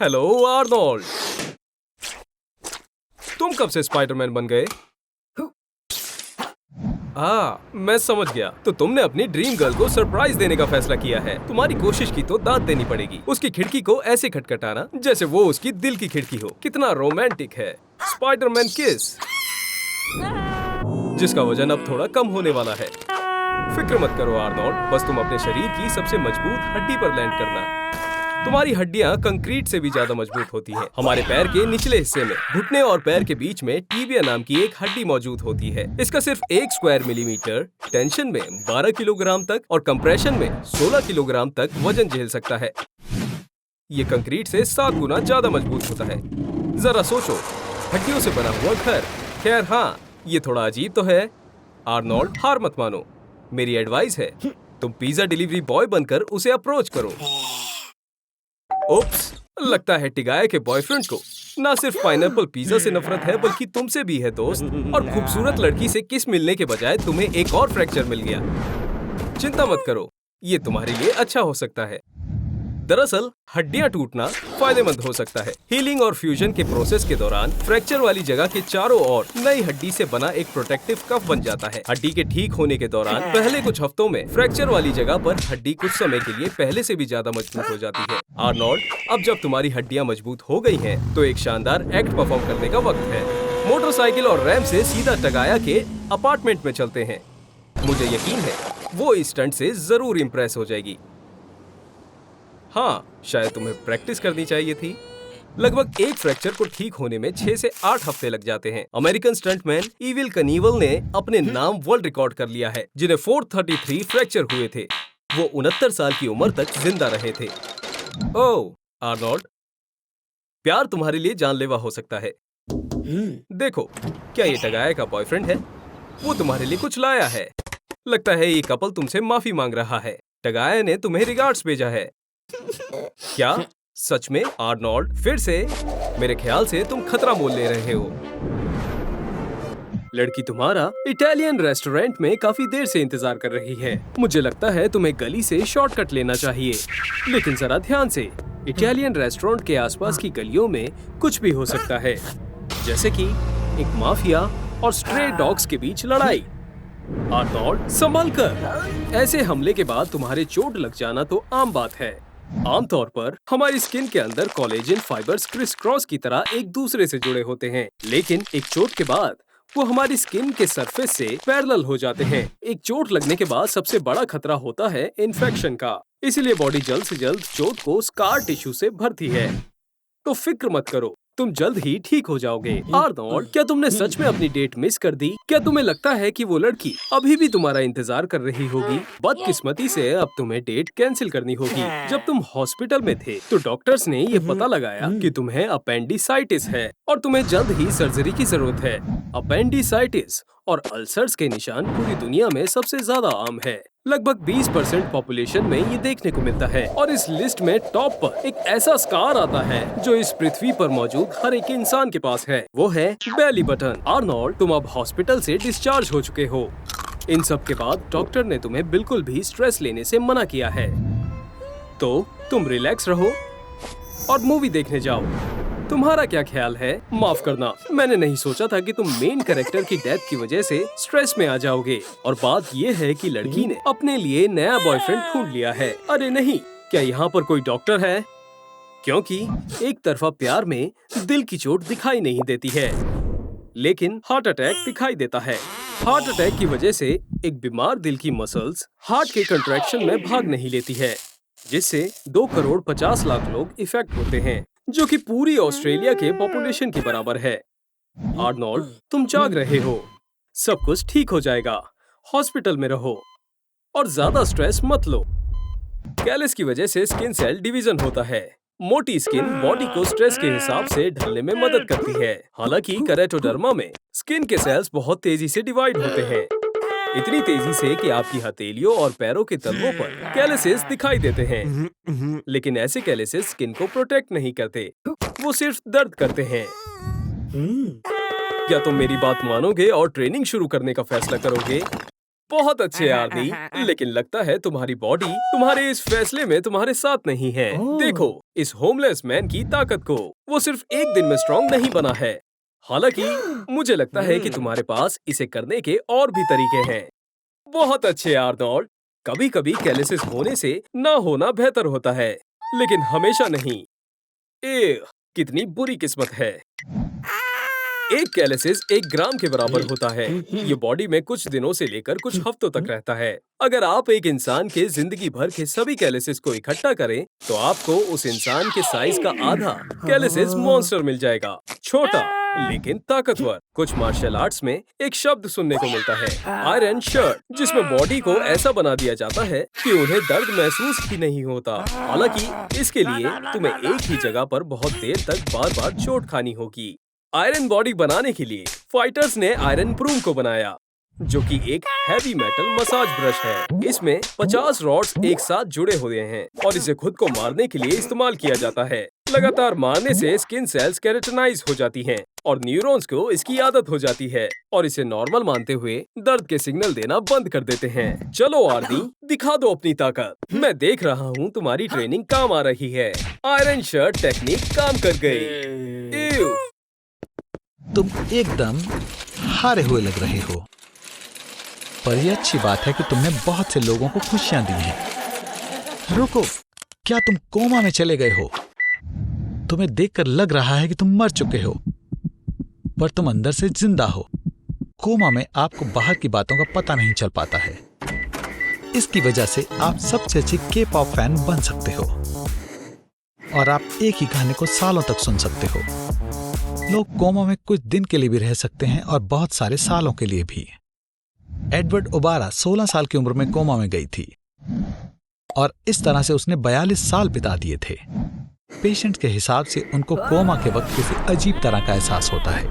Hello Arnold, तुम कब से स्पाइडरमैन बन गए? मैं समझ गया। तो तुमने अपनी ड्रीम गर्ल को सरप्राइज देने का फैसला किया है। तुम्हारी कोशिश की तो दाद देनी पड़ेगी। उसकी खिड़की को ऐसे खटखटाना जैसे वो उसकी दिल की खिड़की हो। कितना रोमांटिक है। स्पाइडरमैन किस, जिसका वजन अब थोड़ा कम होने वाला है। फिक्र मत करो आर्नोल्ड, बस तुम अपने शरीर की सबसे मजबूत हड्डी पर लैंड करना। तुम्हारी हड्डियां कंक्रीट से भी ज्यादा मजबूत होती हैं। हमारे पैर के निचले हिस्से में घुटने और पैर के बीच में टीबिया नाम की एक हड्डी मौजूद होती है। इसका सिर्फ 1 स्क्वायर मिलीमीटर टेंशन में 12 किलोग्राम तक और कंप्रेशन में 16 किलोग्राम तक वजन झेल सकता है। ये कंक्रीट से 7 गुना ज्यादा मजबूत होता है। जरा सोचो, हड्डियों से बना हुआ घर। खैर हाँ, ये थोड़ा अजीब तो है। आर्नोल्ड, हार मत मानो। मेरी एडवाइस है, तुम पिज्जा डिलीवरी बॉय बनकर उसे अप्रोच करो। ओप्स, लगता है टिगाया के बॉयफ्रेंड को ना सिर्फ पाइनएप्पल पिज्जा से नफरत है बल्कि तुमसे भी है दोस्त। और खूबसूरत लड़की से किस मिलने के बजाय तुम्हें एक और फ्रैक्चर मिल गया। चिंता मत करो, ये तुम्हारे लिए अच्छा हो सकता है। दरअसल हड्डियां टूटना फायदेमंद हो सकता है। हीलिंग और फ्यूजन के प्रोसेस के दौरान फ्रैक्चर वाली जगह के चारों ओर नई हड्डी से बना एक प्रोटेक्टिव कफ बन जाता है। हड्डी के ठीक होने के दौरान पहले कुछ हफ्तों में फ्रैक्चर वाली जगह पर हड्डी कुछ समय के लिए पहले से भी ज्यादा मजबूत हो जाती है। आर्नोल्ड, अब जब तुम्हारी हड्डियां मजबूत हो गई हैं, तो एक शानदार एक्ट परफॉर्म करने का वक्त है। मोटरसाइकिल और रैंप से सीधा टगाया के अपार्टमेंट में चलते हैं। मुझे यकीन है वो इस स्टंट से जरूर इम्प्रेस हो जाएगी। हाँ, शायद तुम्हें प्रैक्टिस करनी चाहिए थी। लगभग एक फ्रैक्चर को ठीक होने में 6 से 8 हफ्ते लग जाते हैं। अमेरिकन स्टंटमैन इविल कनीवल ने अपने नाम वर्ल्ड रिकॉर्ड कर लिया है, जिन्हें 433 फ्रैक्चर हुए थे। वो 69 साल की उम्र तक जिंदा रहे थे। ओह आर्नोल्ड, प्यार तुम्हारे लिए जानलेवा हो सकता है। देखो, क्या ये टगाया का बॉयफ्रेंड है? वो तुम्हारे लिए कुछ लाया है। लगता है ये कपल तुमसे माफी मांग रहा है। टगाया ने तुम्हें रिगार्ड्स भेजा है। क्या सच में? आर्नोल्ड, फिर से? मेरे ख्याल से तुम खतरा मोल ले रहे हो। लड़की तुम्हारा इटालियन रेस्टोरेंट में काफी देर से इंतजार कर रही है। मुझे लगता है तुम्हें गली से शॉर्टकट लेना चाहिए। लेकिन जरा ध्यान से, इटालियन रेस्टोरेंट के आसपास की गलियों में कुछ भी हो सकता है, जैसे कि एक माफिया और स्ट्रे डॉग्स के बीच लड़ाई। आर्नोल्ड, संभल कर। ऐसे हमले के बाद तुम्हारे चोट लग जाना तो आम बात है। आमतौर पर हमारी स्किन के अंदर कोलेजन फाइबर्स क्रिस क्रॉस की तरह एक दूसरे से जुड़े होते हैं, लेकिन एक चोट के बाद वो हमारी स्किन के सरफेस से पैरेलल हो जाते हैं। एक चोट लगने के बाद सबसे बड़ा खतरा होता है इन्फेक्शन का, इसलिए बॉडी जल्द से जल्द चोट को स्कार टिश्यू से भरती है। तो फिक्र मत करो, तुम जल्द ही ठीक हो जाओगे। आर्नोल्ड, क्या तुमने सच में अपनी डेट मिस कर दी? क्या तुम्हें लगता है कि वो लड़की अभी भी तुम्हारा इंतजार कर रही होगी? बदकिस्मती से अब तुम्हें डेट कैंसिल करनी होगी। जब तुम हॉस्पिटल में थे तो डॉक्टर्स ने ये पता लगाया कि तुम्हें अपेंडिसाइटिस है और तुम्हें जल्द ही सर्जरी की जरूरत है। अपेंडिसाइटिस और अल्सर्स के निशान पूरी दुनिया में सबसे ज्यादा आम है। लगभग 20% पॉपुलेशन में ये देखने को मिलता है। और इस लिस्ट में टॉप पर एक ऐसा स्कार आता है जो इस पृथ्वी पर मौजूद हर एक इंसान के पास है। वो है बेली बटन। आर्नोल्ड, तुम अब हॉस्पिटल से डिस्चार्ज हो चुके हो। इन सब के बाद डॉक्टर ने तुम्हें बिल्कुल भी स्ट्रेस लेने से मना किया है। तो तुम रिलैक्स रहो और मूवी देखने जाओ। तुम्हारा क्या ख्याल है? माफ करना, मैंने नहीं सोचा था कि तुम मेन कैरेक्टर की डेथ की वजह से स्ट्रेस में आ जाओगे। और बात ये है कि लड़की ने अपने लिए नया बॉयफ्रेंड ढूंढ लिया है। अरे नहीं, क्या यहाँ पर कोई डॉक्टर है? क्योंकि एक तरफा प्यार में दिल की चोट दिखाई नहीं देती है, लेकिन हार्ट अटैक दिखाई देता है। हार्ट अटैक की वजह से एक बीमार दिल की मसल्स हार्ट के कंट्रैक्शन में भाग नहीं लेती है, जिससे 2 करोड़ 50 लाख लोग इफेक्ट होते हैं, जो कि पूरी ऑस्ट्रेलिया के पॉपुलेशन के बराबर है। आर्नोल्ड, तुम जाग रहे हो। सब कुछ ठीक हो जाएगा। हॉस्पिटल में रहो और ज्यादा स्ट्रेस मत लो। कैलस की वजह से स्किन सेल डिवीजन होता है। मोटी स्किन बॉडी को स्ट्रेस के हिसाब से ढलने में मदद करती है। हालांकि केराटोडर्मा में स्किन के सेल्स बहुत तेजी से डिवाइड होते हैं, इतनी तेजी से कि आपकी हथेलियों और पैरों के तलवों पर कैलसेस दिखाई देते हैं। लेकिन ऐसे कैलसेस स्किन को प्रोटेक्ट नहीं करते, वो सिर्फ दर्द करते हैं। क्या तुम मेरी बात मानोगे और ट्रेनिंग शुरू करने का फैसला करोगे? बहुत अच्छे आर्नी, लेकिन लगता है तुम्हारी बॉडी तुम्हारे इस फैसले में तुम्हारे साथ नहीं है। देखो, इस होमलेस मैन की ताकत को। वो सिर्फ एक दिन में स्ट्रॉन्ग नहीं बना है। हालांकि मुझे लगता है कि तुम्हारे पास इसे करने के और भी तरीके हैं। बहुत अच्छे आर्नोल्ड। कभी-कभी कैलिसिस होने से ना होना बेहतर होता है, लेकिन हमेशा नहीं। कितनी बुरी किस्मत है। एक कैलिसिस 1 ग्राम के बराबर होता है। ये बॉडी में कुछ दिनों से लेकर कुछ हफ्तों तक रहता है। अगर आप एक इंसान के जिंदगी भर के सभी कैलिसिस को इकट्ठा करें, तो आपको उस इंसान के साइज का आधा कैलिसिस मॉन्स्टर मिल जाएगा। छोटा लेकिन ताकतवर। कुछ मार्शल आर्ट्स में एक शब्द सुनने को मिलता है, आयरन शर्ट, जिसमें बॉडी को ऐसा बना दिया जाता है कि उन्हें दर्द महसूस ही नहीं होता। हालांकि इसके लिए तुम्हें एक ही जगह पर बहुत देर तक बार-बार चोट खानी होगी। आयरन बॉडी बनाने के लिए फाइटर्स ने आयरन प्रूम को बनाया, जो कि एक हैवी मेटल मसाज ब्रश है। इसमें 50 रॉड्स एक साथ जुड़े हुए हैं और इसे खुद को मारने के लिए इस्तेमाल किया जाता है। लगातार मारने से स्किन सेल्स केराटिनाइज हो जाती हैं और न्यूरॉन्स को इसकी आदत हो जाती है और इसे नॉर्मल मानते हुए दर्द के सिग्नल देना बंद कर देते हैं। चलो आर्नी, दिखा दो अपनी ताकत। मैं देख रहा हूँ तुम्हारी ट्रेनिंग काम आ रही है। आयरन शर्ट टेक्निक काम कर गई। तुम एकदम हारे हुए लग रहे हो, पर यह अच्छी बात है कि तुमने बहुत से लोगों को खुशियां दी हैं। रुको, क्या तुम कोमा में चले गए हो? तुम्हें देखकर लग रहा है कि तुम मर चुके हो, पर तुम अंदर से जिंदा हो। कोमा में आपको बाहर की बातों का पता नहीं चल पाता है। इसकी वजह से आप सबसे अच्छे के-पॉप फैन बन सकते हो और आप एक ही गाने को सालों तक सुन सकते हो। लोग कोमा में कुछ दिन के लिए भी रह सकते हैं और बहुत सारे सालों के लिए भी। एडवर्ड ओबारा 16 साल की उम्र में कोमा में गई थी और इस तरह से उसने 42 साल बिता दिए थे। पेशेंट के हिसाब से उनको कोमा के वक्त किसी अजीब तरह का एहसास होता है।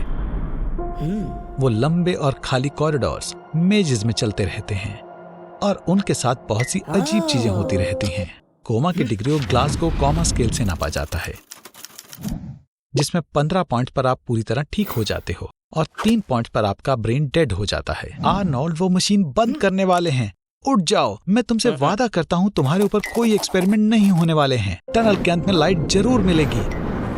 वो लंबे और खाली कॉरिडोर्स, मेजेस में चलते रहते हैं और उनके साथ बहुत सी अजीब चीजें होती रहती हैं। कोमा की डिग्री को ग्लासगो कोमा स्केल से नापा जाता है, जिसमें 15 पॉइंट पर आप पूरी तरह ठीक हो जाते हो और 3 पॉइंट पर आपका ब्रेन डेड हो जाता है। आर्नोल्ड, वो मशीन बंद करने वाले हैं। उठ जाओ, मैं तुमसे वादा करता हूँ तुम्हारे ऊपर कोई एक्सपेरिमेंट नहीं होने वाले हैं। टनल के अंत में लाइट जरूर मिलेगी।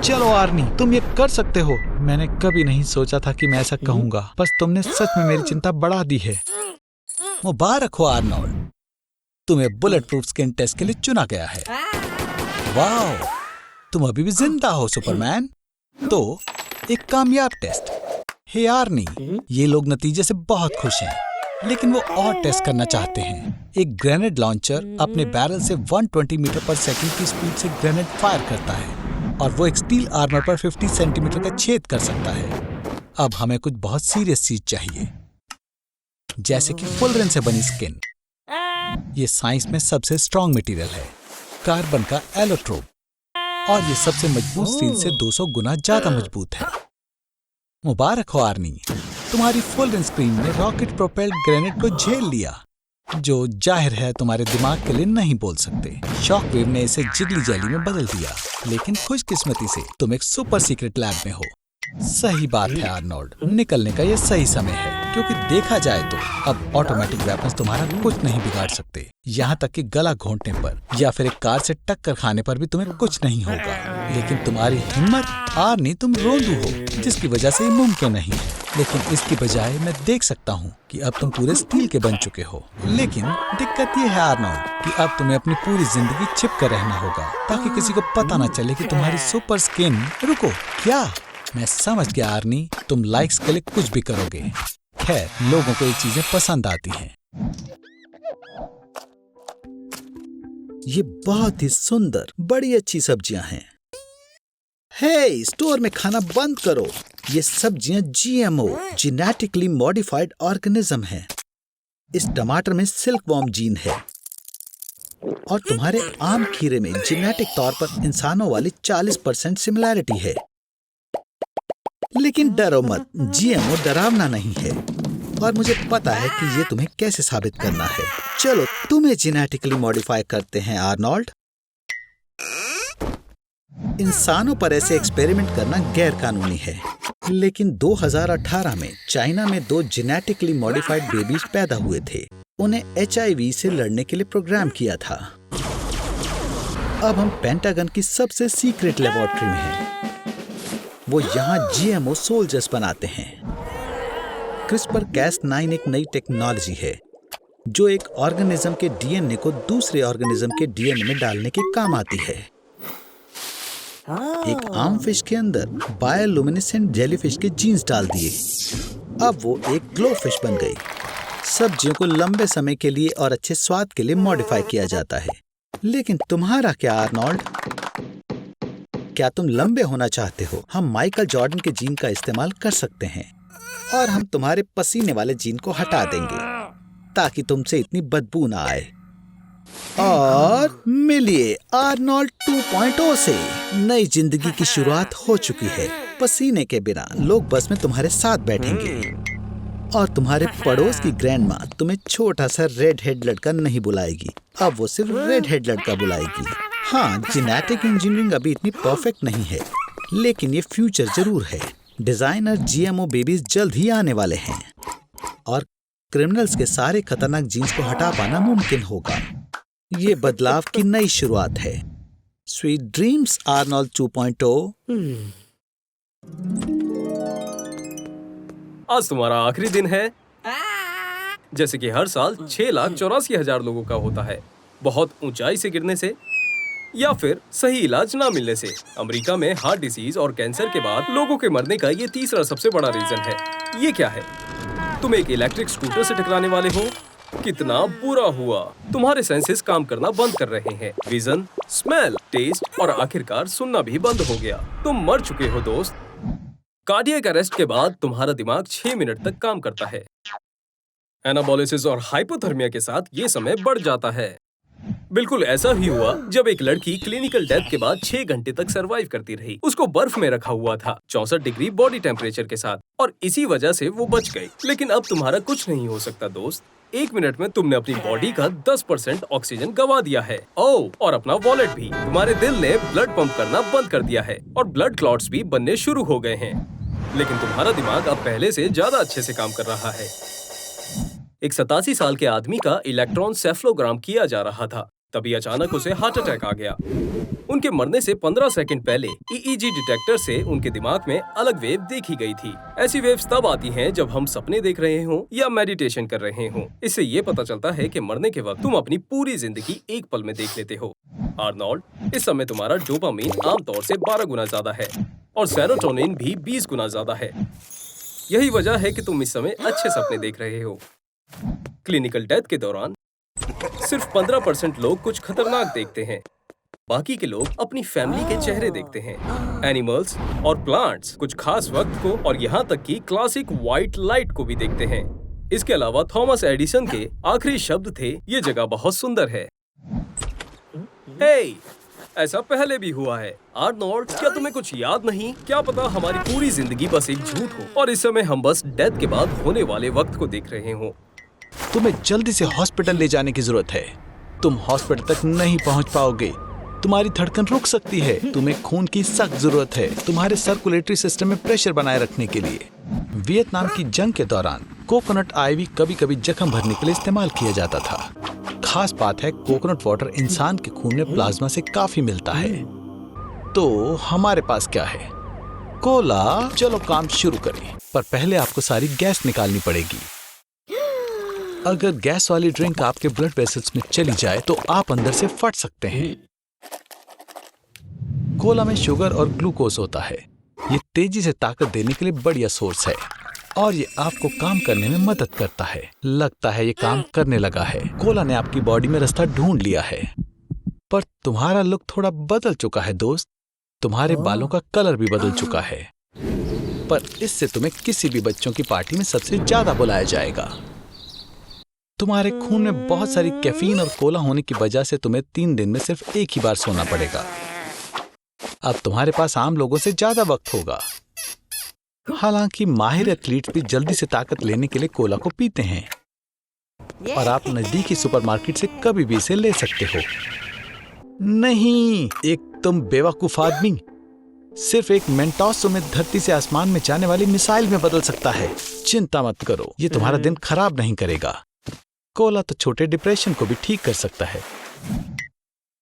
चलो आर्नी, तुम ये कर सकते हो। मैंने कभी नहीं सोचा था कि मैं ऐसा कहूँगा, बस तुमने सच में मेरी चिंता बढ़ा दी है। मुबारक हो आर्नोल्ड, तुम्हें बुलेट प्रूफ स्किन टेस्ट के लिए चुना गया है। वाह, तुम अभी भी जिंदा हो सुपरमैन। तो एक कामयाब टेस्ट। हे आर्नी, ये लोग नतीजे से बहुत खुश हैं, लेकिन वो और टेस्ट करना चाहते हैं। एक ग्रेनेड लॉन्चर अपने बैरल से 120 मीटर पर सेकंड की स्पीड से ग्रेनेड फायर करता है और वो एक स्टील आर्मर पर 50 सेंटीमीटर का छेद कर सकता है। अब हमें कुछ बहुत सीरियस चीज चाहिए, जैसे कि फुलरेन से बनी स्किन। ये साइंस में सबसे स्ट्रॉन्ग मटेरियल है, कार्बन का एलोट्रोप, और ये सबसे मजबूत स्टील से 200 गुना ज्यादा मजबूत है। मुबारक हो आर्नी, तुम्हारी फुलरेन स्क्रीन ने रॉकेट प्रोपेल्ड ग्रेनेड को झेल लिया, जो जाहिर है तुम्हारे दिमाग के लिए नहीं बोल सकते। शॉक वेव ने इसे जिगली जेली में बदल दिया, लेकिन खुशकिस्मती से तुम एक सुपर सीक्रेट लैब में हो। सही बात है आर्नोल्ड, निकलने का ये सही समय है, क्योंकि देखा जाए तो अब ऑटोमेटिक वेपन्स तुम्हारा कुछ नहीं बिगाड़ सकते। यहाँ तक कि गला घोंटने पर या फिर एक कार से टक्कर खाने पर भी तुम्हें कुछ नहीं होगा। लेकिन तुम्हारी हिम्मत, आर्नी, तुम रोंदू हो, जिसकी वजह से ये मुमकिन नहीं है। लेकिन इसकी बजाय मैं देख सकता हूँ कि अब तुम पूरे स्टील के बन चुके हो। लेकिन दिक्कत ये है आर्नोल्ड कि अब तुम्हें अपनी पूरी जिंदगी छिप कर रहना होगा, ताकि किसी को पता न चले कि तुम्हारी सुपर स्किन। रुको, क्या? मैं समझ गया आर्नी, तुम लाइक्स के लिए कुछ भी करोगे। खैर, लोगों को ये चीजें पसंद आती हैं। ये बहुत ही सुंदर, बड़ी अच्छी सब्जियां हैं। हे, स्टोर में खाना बंद करो। ये सब्जियां जीएमओ, जेनेटिकली मॉडिफाइड ऑर्गेनिज्म हैं। इस टमाटर में सिल्कवॉर्म जीन है और तुम्हारे आम खीरे में जेनेटिक तौर पर इंसानों वाली 40% सिमिलैरिटी है। लेकिन डरो मत, जीएमओ डरावना नहीं है और मुझे पता है कि ये तुम्हें कैसे साबित करना है। चलो, तुम्हें जेनेटिकली मॉडिफाई करते हैं आर्नोल्ड। इंसानों पर ऐसे एक्सपेरिमेंट करना गैर कानूनी है, लेकिन 2018 में चाइना में 2 जेनेटिकली मॉडिफाइड बेबीज पैदा हुए थे। उन्हें HIV से लड़ने के लिए प्रोग्राम किया था। अब हम पेंटागन की सबसे सीक्रेट लेबोरेटरी में हैं। वो यहाँ जीएमओ सोल्जर्स बनाते हैं। CRISPR-Cas9 एक नई टेक्नोलॉजी है जो एक ऑर्गेनिज्म के डीएनए को दूसरे ऑर्गेनिज्म के डीएनए में डालने के काम आती है। एक आम फिश के अंदर बायोलुमिनेसेंट जेलीफिश के जीन्स डाल दिए। अब वो एक ग्लो फिश बन गई। सब्जियों को लंबे समय के लिए और अच्छे स्वाद के लिए मॉडिफाई किया जाता है। लेकिन तुम्हारा क्या आर्नोल्ड? क्या तुम लंबे होना चाहते हो? हम माइकल जॉर्डन के जीन का इस्तेमाल कर सकते हैं और हम तुम्हारे पसीने वाले जीन को हटा देंगे ताकि तुमसे इतनी बदबू ना आए। और मिलिए आर्नोल्ड 2.0 से। नई जिंदगी की शुरुआत हो चुकी है। पसीने के बिना लोग बस में तुम्हारे साथ बैठेंगे और तुम्हारे पड़ोस की ग्रैंडमा तुम्हें छोटा सा रेड हेड लड़का नहीं बुलाएगी। अब वो सिर्फ रेड हेड लड़का बुलाएगी। हाँ, जेनेटिक इंजीनियरिंग अभी इतनी परफेक्ट नहीं है, लेकिन ये फ्यूचर जरूर है। डिजाइनर जीएमओ बेबीज जल्द ही आने वाले हैं और क्रिमिनल्स के सारे खतरनाक जीन्स को हटा पाना मुमकिन होगा। ये बदलाव की नई शुरुआत है। Sweet dreams Arnold 2.0। आज तुम्हारा आखिरी दिन है। जैसे कि हर साल 6,84,000 लोगों का होता है, बहुत ऊंचाई से गिरने से या फिर सही इलाज ना मिलने से। अमेरिका में हार्ट डिसीज और कैंसर के बाद लोगों के मरने का ये तीसरा सबसे बड़ा रीजन है। ये क्या है? तुम एक इलेक्ट्रिक स्कूटर से टकराने वाले हो। कितना बुरा हुआ। तुम्हारे सेंसेस काम करना बंद कर रहे हैं। विजन, स्मेल, टेस्ट और आखिरकार सुनना भी बंद हो गया। तुम मर चुके हो दोस्त। कार्डियक अरेस्ट के बाद तुम्हारा दिमाग 6 मिनट तक काम करता है। एनाबोलिसिस और हाइपोथर्मिया के साथ ये समय बढ़ जाता है। बिल्कुल ऐसा ही हुआ जब एक लड़की क्लिनिकल डेथ के बाद 6 घंटे तक सरवाइव करती रही। उसको बर्फ में रखा हुआ था 64 डिग्री बॉडी टेम्परेचर के साथ, और इसी वजह से वो बच गई। लेकिन अब तुम्हारा कुछ नहीं हो सकता दोस्त। 1 मिनट में तुमने अपनी बॉडी का 10% ऑक्सीजन गवा दिया है। ओह, और अपना वॉलेट भी। तुम्हारे दिल ने ब्लड पंप करना बंद कर दिया है और ब्लड क्लॉट्स भी बनने शुरू हो गए हैं। लेकिन तुम्हारा दिमाग अब पहले से ज्यादा अच्छे से काम कर रहा है। एक 87 साल के आदमी का इलेक्ट्रॉन सेफलोग्राम किया जा रहा था, तभी अचानक उसे हार्ट अटैक आ गया। उनके मरने से 15 सेकंड पहले ईईजी डिटेक्टर से उनके दिमाग में अलग वेव देखी गई थी। ऐसी वेव्स तब आती हैं जब हम सपने देख रहे हों या मेडिटेशन कर रहे हों। इससे ये पता चलता है कि मरने के वक्त तुम अपनी पूरी जिंदगी एक पल में देख लेते हो। आर्नोल्ड, इस समय तुम्हारा डोपामीन आमतौर से 12 गुना ज्यादा है और सेरोटोनिन भी 20 गुना ज्यादा है। यही वजह है कि तुम इस समय अच्छे सपने देख रहे हो। क्लिनिकल डेथ के दौरान सिर्फ 15% लोग कुछ खतरनाक देखते हैं। बाकी के लोग अपनी फैमिली के चेहरे देखते हैं। एनिमल्स और प्लांट्स कुछ खास वक्त को और यहाँ तक कि क्लासिक व्हाइट लाइट को भी देखते हैं। इसके अलावा थॉमस एडिसन के आखिरी शब्द थे, ये जगह बहुत सुंदर है। हे, ऐसा पहले भी हुआ है। आर्नोल्ड, क्या तुम्हें कुछ याद नहीं? क्या पता हमारी पूरी जिंदगी बस एक झूठ हो और इस समय हम बस डेथ के बाद होने वाले वक्त को देख रहे हो। तुम्हें जल्दी से हॉस्पिटल ले जाने की जरूरत है। तुम हॉस्पिटल तक नहीं पहुंच पाओगे। तुम्हारी धड़कन रुक सकती है। तुम्हें खून की सख्त जरूरत है तुम्हारे सर्कुलेटरी सिस्टम में प्रेशर बनाए रखने के लिए। वियतनाम की जंग के दौरान कोकोनट आईवी कभी कभी जख्म भरने के लिए इस्तेमाल किया जाता था। खास बात है, कोकोनट वाटर इंसान के खून में प्लाज्मा से काफी मिलता है। तो हमारे पास क्या है? कोला। चलो काम शुरू करें, पर पहले आपको सारी गैस निकालनी पड़ेगी। अगर गैस वाली ड्रिंक आपके ब्लड वेसल्स में चली जाए तो आप अंदर से फट सकते हैं। कोला में शुगर और ग्लूकोज होता है। ये तेजी से ताकत देने के लिए बढ़िया सोर्स है और ये आपको काम करने में मदद करता है। लगता है ये काम करने लगा है। कोला ने आपकी बॉडी में रास्ता ढूंढ लिया है। पर तुम्हारा लुक थोड़ा बदल चुका है दोस्त। तुम्हारे बालों का कलर भी बदल चुका है। पर इससे तुम्हें किसी भी बच्चों की पार्टी में सबसे ज्यादा बुलाया जाएगा। तुम्हारे खून में बहुत सारी कैफीन और कोला होने की वजह से तुम्हें 3 दिन में सिर्फ एक ही बार सोना पड़ेगा। अब तुम्हारे पास आम लोगों से ज्यादा वक्त होगा। हालांकि माहिर एथलीट भी जल्दी से ताकत लेने के लिए कोला को पीते हैं और आप नजदीकी सुपरमार्केट से कभी भी इसे ले सकते हो। नहीं, एक तुम बेवकूफ आदमी। सिर्फ एक मेंटोस तुम्हें धरती से आसमान में जाने वाली मिसाइल में बदल सकता है। चिंता मत करो, ये तुम्हारा दिन खराब नहीं करेगा। कोला तो छोटे डिप्रेशन को भी ठीक कर सकता है।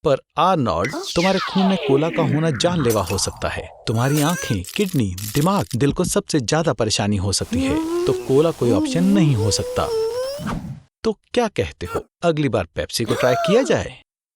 पर आर्नोल्ड, तुम्हारे खून में कोला का होना जानलेवा हो सकता है। तुम्हारी आंखें, किडनी, दिमाग, दिल को सबसे ज्यादा परेशानी हो सकती है। तो कोला कोई ऑप्शन नहीं हो सकता। तो क्या कहते हो, अगली बार पेप्सी को ट्राई किया जाए?